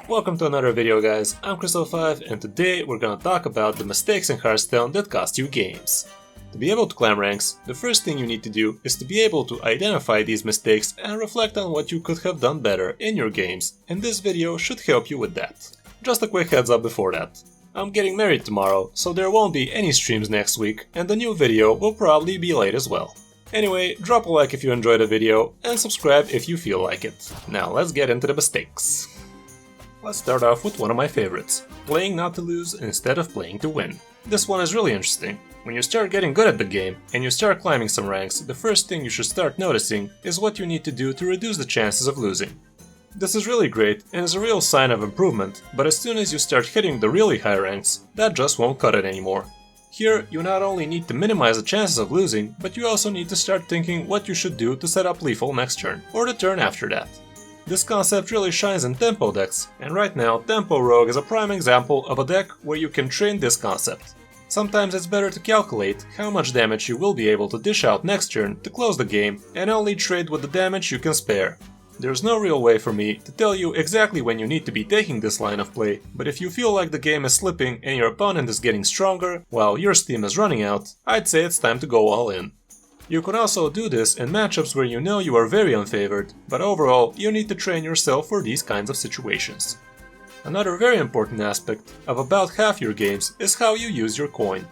Welcome to another video, guys. I'm Kris05 and today we're gonna talk about the mistakes in Hearthstone that cost you games. To be able to climb ranks, the first thing you need to do is to be able to identify these mistakes and reflect on what you could have done better in your games, and this video should help you with that. Just a quick heads up before that. I'm getting married tomorrow, so there won't be any streams next week and the new video will probably be late as well. Anyway, drop a like if you enjoyed the video and subscribe if you feel like it. Now let's get into the mistakes. Let's start off with one of my favorites, playing not to lose instead of playing to win. This one is really interesting. When you start getting good at the game and you start climbing some ranks, the first thing you should start noticing is what you need to do to reduce the chances of losing. This is really great and is a real sign of improvement, but as soon as you start hitting the really high ranks, that just won't cut it anymore. Here, you not only need to minimize the chances of losing, but you also need to start thinking what you should do to set up lethal next turn, or the turn after that. This concept really shines in tempo decks, and right now Tempo Rogue is a prime example of a deck where you can train this concept. Sometimes it's better to calculate how much damage you will be able to dish out next turn to close the game, and only trade with the damage you can spare. There's no real way for me to tell you exactly when you need to be taking this line of play, but if you feel like the game is slipping and your opponent is getting stronger while your steam is running out, I'd say it's time to go all in. You can also do this in matchups where you know you are very unfavored, but overall you need to train yourself for these kinds of situations. Another very important aspect of about half your games is how you use your coin.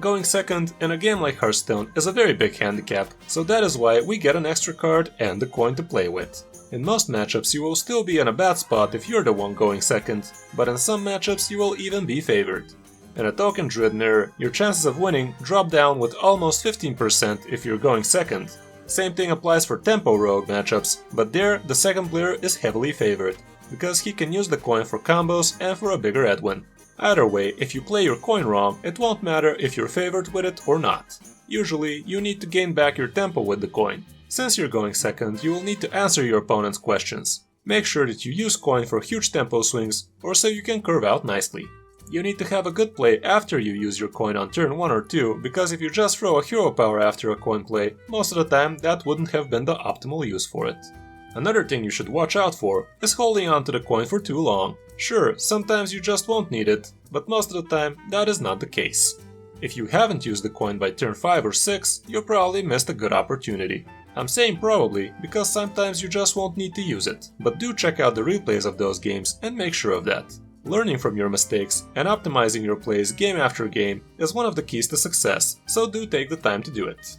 Going second in a game like Hearthstone is a very big handicap, so that is why we get an extra card and the coin to play with. In most matchups you will still be in a bad spot if you're the one going second, but in some matchups you will even be favored. In a token druid mirror, your chances of winning drop down with almost 15% if you're going second. Same thing applies for Tempo Rogue matchups, but there the second player is heavily favored, because he can use the coin for combos and for a bigger headwind. Either way, if you play your coin wrong, it won't matter if you're favored with it or not. Usually, you need to gain back your tempo with the coin. Since you're going second, you will need to answer your opponent's questions. Make sure that you use coin for huge tempo swings, or so you can curve out nicely. You need to have a good play after you use your coin on turn 1 or 2, because if you just throw a hero power after a coin play, most of the time that wouldn't have been the optimal use for it. Another thing you should watch out for is holding on to the coin for too long. Sure, sometimes you just won't need it, but most of the time that is not the case. If you haven't used the coin by turn 5 or 6, you probably missed a good opportunity. I'm saying probably because sometimes you just won't need to use it, but do check out the replays of those games and make sure of that. Learning from your mistakes and optimizing your plays game after game is one of the keys to success, so do take the time to do it.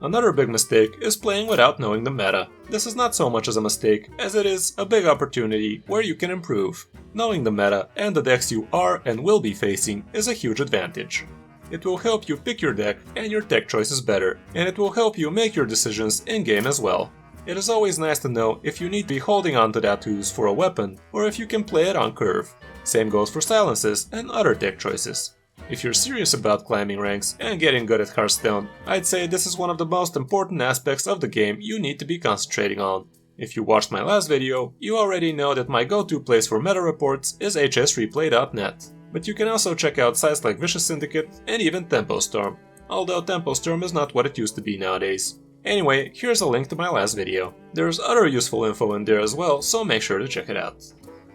Another big mistake is playing without knowing the meta. This is not so much as a mistake as it is a big opportunity where you can improve. Knowing the meta and the decks you are and will be facing is a huge advantage. It will help you pick your deck and your tech choices better, and it will help you make your decisions in-game as well. It is always nice to know if you need to be holding on to tattoos for a weapon or if you can play it on curve. Same goes for silences and other tech choices. If you're serious about climbing ranks and getting good at Hearthstone, I'd say this is one of the most important aspects of the game you need to be concentrating on. If you watched my last video, you already know that my go-to place for meta reports is hsreplay.net. But you can also check out sites like Vicious Syndicate and even Tempo Storm, although Tempo Storm is not what it used to be nowadays. Anyway, here's a link to my last video. There's other useful info in there as well, so make sure to check it out.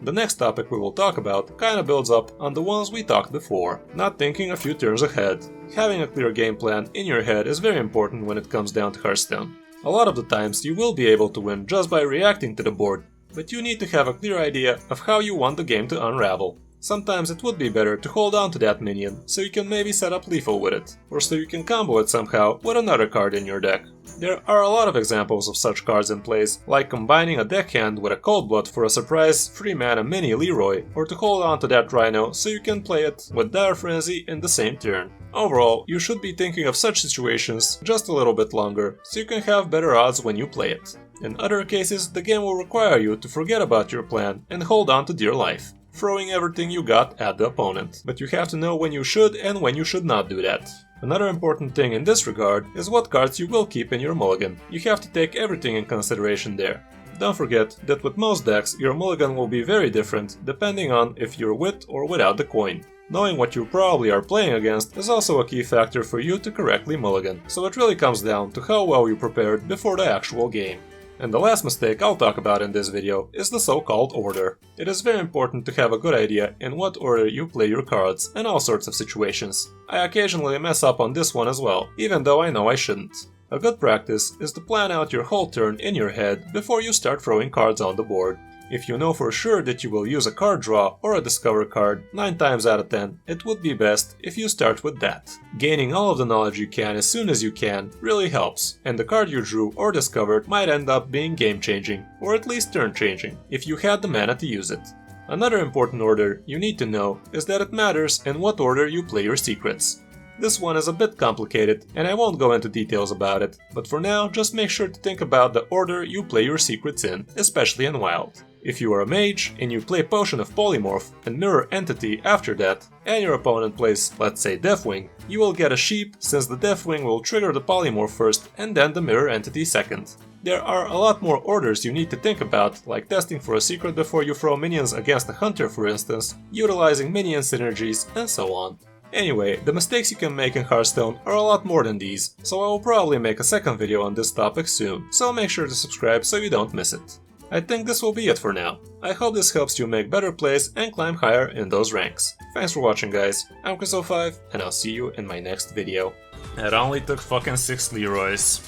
The next topic we will talk about kinda builds up on the ones we talked before, not thinking a few turns ahead. Having a clear game plan in your head is very important when it comes down to Hearthstone. A lot of the times you will be able to win just by reacting to the board, but you need to have a clear idea of how you want the game to unravel. Sometimes it would be better to hold on to that minion, so you can maybe set up lethal with it, or so you can combo it somehow with another card in your deck. There are a lot of examples of such cards in plays, like combining a deckhand with a Cold Blood for a surprise 3-mana mini Leroy, or to hold on to that Rhino so you can play it with Dire Frenzy in the same turn. Overall, you should be thinking of such situations just a little bit longer, so you can have better odds when you play it. In other cases, the game will require you to forget about your plan and hold on to dear life, throwing everything you got at the opponent. But you have to know when you should and when you should not do that. Another important thing in this regard is what cards you will keep in your mulligan. You have to take everything in consideration there. Don't forget that with most decks, your mulligan will be very different depending on if you're with or without the coin. Knowing what you probably are playing against is also a key factor for you to correctly mulligan, so it really comes down to how well you prepared before the actual game. And the last mistake I'll talk about in this video is the so-called order. It is very important to have a good idea in what order you play your cards in all sorts of situations. I occasionally mess up on this one as well, even though I know I shouldn't. A good practice is to plan out your whole turn in your head before you start throwing cards on the board. If you know for sure that you will use a card draw or a discover card, 9 times out of 10, it would be best if you start with that. Gaining all of the knowledge you can as soon as you can really helps, and the card you drew or discovered might end up being game-changing, or at least turn-changing, if you had the mana to use it. Another important order you need to know is that it matters in what order you play your secrets. This one is a bit complicated, and I won't go into details about it, but for now just make sure to think about the order you play your secrets in, especially in Wild. If you are a mage and you play Potion of Polymorph and Mirror Entity after that, and your opponent plays, let's say, Deathwing, you will get a sheep since the Deathwing will trigger the Polymorph first and then the Mirror Entity second. There are a lot more orders you need to think about, like testing for a secret before you throw minions against a hunter for instance, utilizing minion synergies, and so on. Anyway, the mistakes you can make in Hearthstone are a lot more than these, so I will probably make a second video on this topic soon, so make sure to subscribe so you don't miss it. I think this will be it for now. I hope this helps you make better plays and climb higher in those ranks. Thanks for watching guys, I'm Kris05 and I'll see you in my next video. It only took fucking 6 Leroys.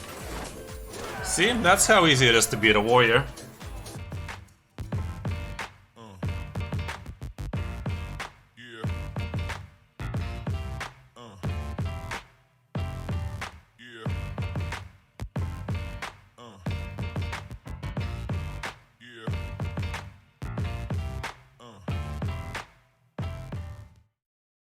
See, that's how easy it is to beat a warrior.